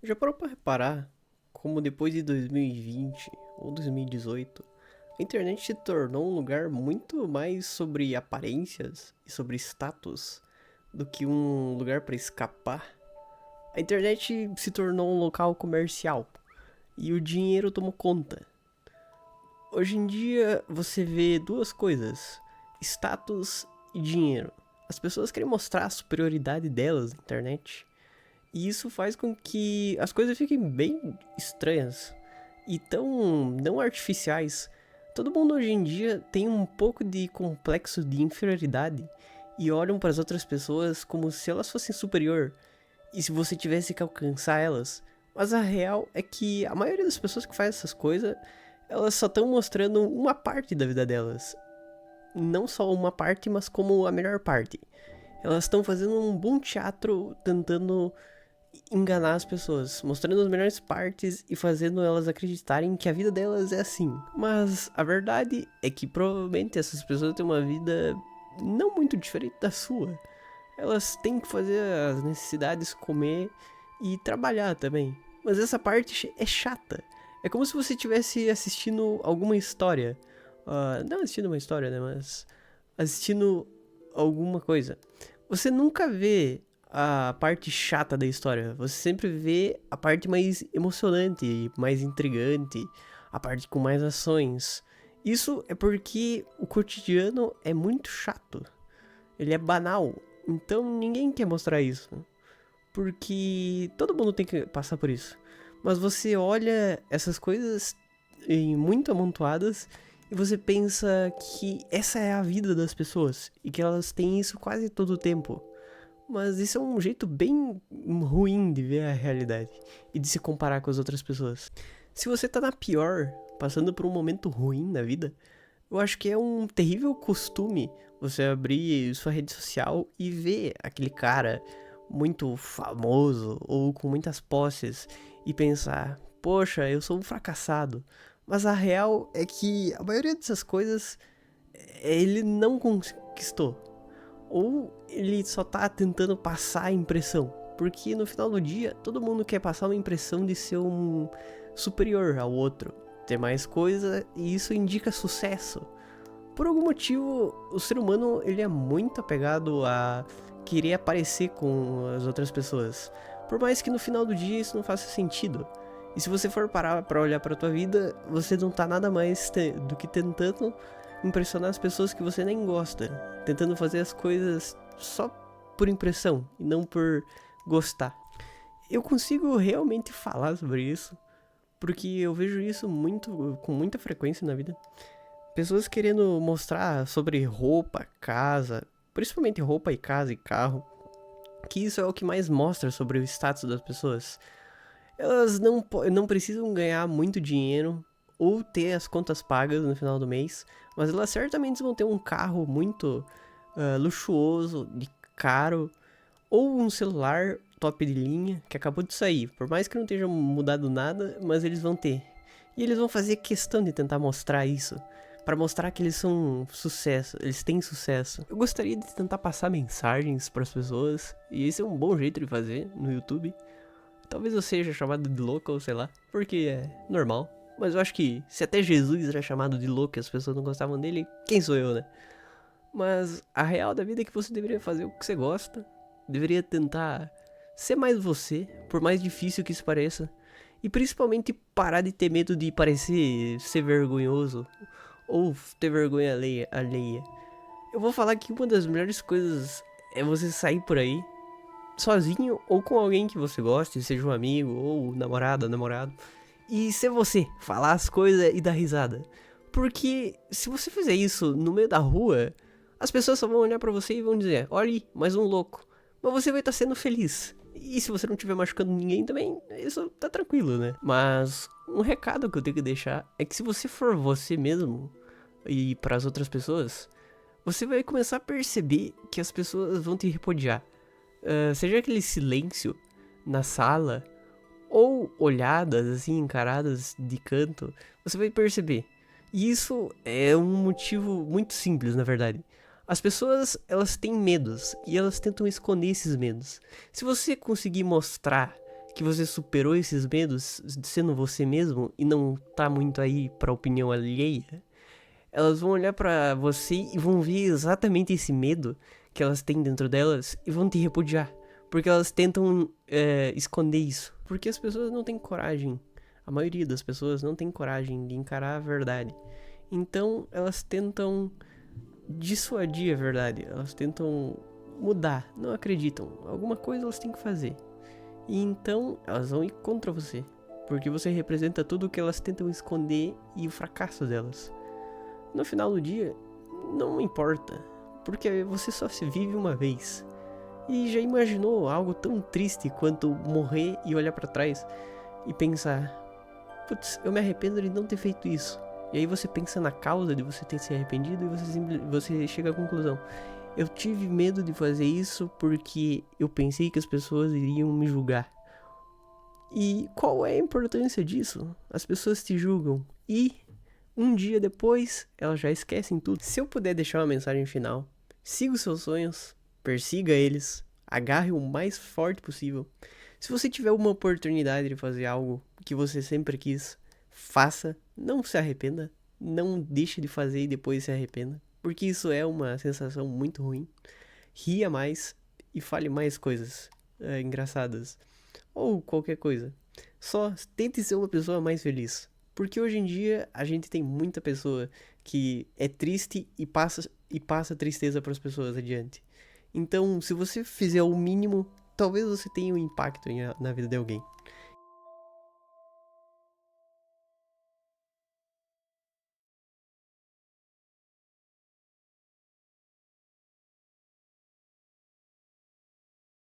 Já parou pra reparar como depois de 2020 ou 2018, a internet se tornou um lugar muito mais sobre aparências e sobre status do que um lugar pra escapar? A internet se tornou um local comercial e o dinheiro tomou conta. Hoje em dia você vê duas coisas: status e dinheiro. As pessoas querem mostrar a superioridade delas na internet. E isso faz com que as coisas fiquem bem estranhas e tão não artificiais. Todo mundo hoje em dia tem um pouco de complexo de inferioridade e olham para as outras pessoas como se elas fossem superior e se você tivesse que alcançar elas. Mas a real é que a maioria das pessoas que faz essas coisas, elas só estão mostrando uma parte da vida delas. Não só uma parte, mas como a melhor parte. Elas estão fazendo um bom teatro tentando enganar as pessoas, mostrando as melhores partes e fazendo elas acreditarem que a vida delas é assim. Mas a verdade é que provavelmente essas pessoas têm uma vida não muito diferente da sua. Elas têm que fazer as necessidades, comer e trabalhar também. Mas essa parte é chata. É como se você estivesse assistindo alguma história. Não assistindo uma história, né? Mas assistindo alguma coisa. Você nunca vê a parte chata da história. Você sempre vê a parte mais emocionante, mais intrigante, a parte com mais ações. Isso é porque o cotidiano é muito chato. Ele é banal. Então ninguém quer mostrar isso. Porque todo mundo tem que passar por isso. Mas você olha essas coisas em muito amontoadas e você pensa que essa é a vida das pessoas e que elas têm isso quase todo o tempo. Mas isso é um jeito bem ruim de ver a realidade e de se comparar com as outras pessoas. Se você tá na pior, passando por um momento ruim na vida, eu acho que é um terrível costume você abrir sua rede social e ver aquele cara muito famoso ou com muitas posses e pensar: poxa, eu sou um fracassado. Mas a real é que a maioria dessas coisas ele não conquistou. Ou ele só tá tentando passar a impressão. Porque no final do dia, todo mundo quer passar uma impressão de ser um superior ao outro, ter mais coisa, e isso indica sucesso. Por algum motivo, o ser humano ele é muito apegado a querer aparecer com as outras pessoas. Por mais que no final do dia isso não faça sentido. E se você for parar pra olhar pra tua vida, você não tá nada mais do que tentando impressionar as pessoas que você nem gosta. Tentando fazer as coisas só por impressão e não por gostar. Eu consigo realmente falar sobre isso, porque eu vejo isso muito com muita frequência na vida. Pessoas querendo mostrar sobre roupa, casa, principalmente roupa e casa e carro, que isso é o que mais mostra sobre o status das pessoas. Elas não precisam ganhar muito dinheiro ou ter as contas pagas no final do mês, mas elas certamente vão ter um carro muito luxuoso, de caro, ou um celular top de linha que acabou de sair. Por mais que não tenha mudado nada, mas eles vão ter. E eles vão fazer questão de tentar mostrar isso, para mostrar que eles são um sucesso, eles têm sucesso. Eu gostaria de tentar passar mensagens para as pessoas, e esse é um bom jeito de fazer no YouTube. Talvez eu seja chamado de louco, ou sei lá, porque é normal. Mas eu acho que se até Jesus era chamado de louco e as pessoas não gostavam dele, quem sou eu, né? Mas a real da vida é que você deveria fazer o que você gosta, deveria tentar ser mais você, por mais difícil que isso pareça, e principalmente parar de ter medo de parecer ser vergonhoso ou ter vergonha alheia. Eu vou falar que uma das melhores coisas é você sair por aí sozinho ou com alguém que você goste, seja um amigo ou namorado, e ser você, falar as coisas e dar risada. Porque se você fizer isso no meio da rua, as pessoas só vão olhar pra você e vão dizer: olha aí, mais um louco. Mas você vai estar sendo feliz. E se você não estiver machucando ninguém também, isso tá tranquilo, né? Mas um recado que eu tenho que deixar é que se você for você mesmo e para as outras pessoas, você vai começar a perceber que as pessoas vão te repudiar. Seja aquele silêncio na sala ou olhadas assim encaradas de canto, você vai perceber. E isso é um motivo muito simples, na verdade. As pessoas, elas têm medos e elas tentam esconder esses medos. Se você conseguir mostrar que você superou esses medos sendo você mesmo e não tá muito aí pra opinião alheia, elas vão olhar pra você e vão ver exatamente esse medo que elas têm dentro delas e vão te repudiar. Porque elas tentam esconder isso. Porque as pessoas não têm coragem. A maioria das pessoas não tem coragem de encarar a verdade. Então elas tentam dissuadir a verdade. Elas tentam mudar. Não acreditam. Alguma coisa elas têm que fazer. E então elas vão ir contra você. Porque você representa tudo o que elas tentam esconder e o fracasso delas. No final do dia, não importa, porque você só se vive uma vez. E já imaginou algo tão triste quanto morrer e olhar pra trás e pensar: putz, eu me arrependo de não ter feito isso. E aí você pensa na causa de você ter se arrependido e você chega à conclusão: eu tive medo de fazer isso porque eu pensei que as pessoas iriam me julgar. E qual é a importância disso? As pessoas te julgam e um dia depois, elas já esquecem tudo. Se eu puder deixar uma mensagem final, siga os seus sonhos, persiga eles, agarre o mais forte possível. Se você tiver uma oportunidade de fazer algo que você sempre quis, faça, não se arrependa, não deixe de fazer e depois se arrependa, porque isso é uma sensação muito ruim. Ria mais e fale mais coisas engraçadas, ou qualquer coisa. Só tente ser uma pessoa mais feliz. Porque hoje em dia a gente tem muita pessoa que é triste e passa tristeza para as pessoas adiante. Então, se você fizer o mínimo, talvez você tenha um impacto na vida de alguém.